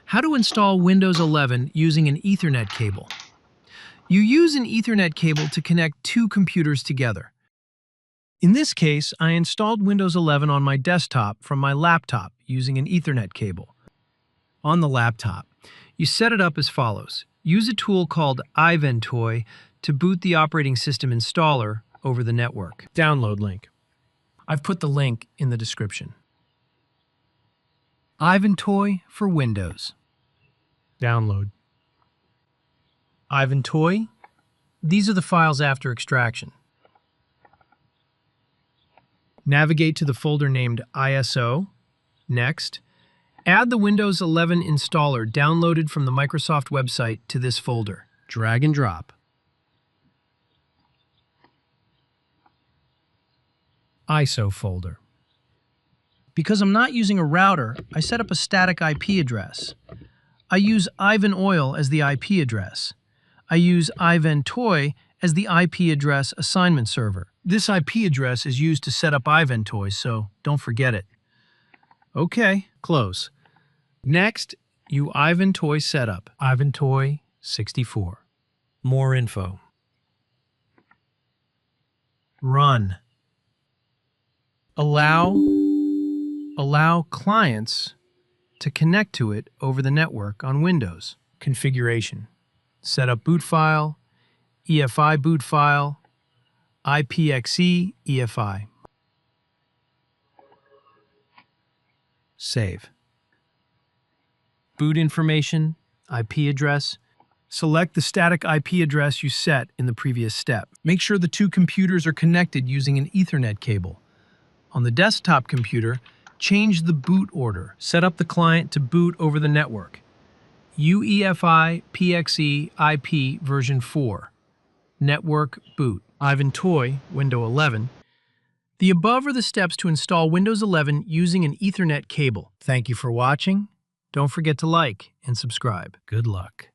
How to install Windows 11 using an Ethernet cable. You use an Ethernet cable to connect two computers together. In this case, I installed Windows 11 on my desktop from my laptop using an Ethernet cable. On the laptop, you set it up as follows. Use a tool called iVentoy to boot the operating system installer over the network. Download link. I've put the link in the description. iVentoy for Windows. Download. iVentoy. These are the files after extraction. Navigate to the folder named ISO. Next, add the Windows 11 installer downloaded from the Microsoft website to this folder. Drag and drop. ISO folder. Because I'm not using a router, I set up a static IP address. I use iVentoy as the IP address. I use iVentoy as the IP address assignment server. This IP address is used to set up iVentoy, so don't forget it. Okay, close. Next, you iVentoy setup. iVentoy 64. More info. Run. Allow clients to connect to it over the network on Windows. Configuration. Set up boot file, EFI boot file, ipxe.efi. Save. Boot information, IP address. Select the static IP address you set in the previous step. Make sure the two computers are connected using an Ethernet cable. On the desktop computer, change the boot order. Set up the client to boot over the network. UEFI PXE IP version 4. Network boot. iVentoy, Windows 11. The above are the steps to install Windows 11 using an Ethernet cable. Thank you for watching. Don't forget to like and subscribe. Good luck.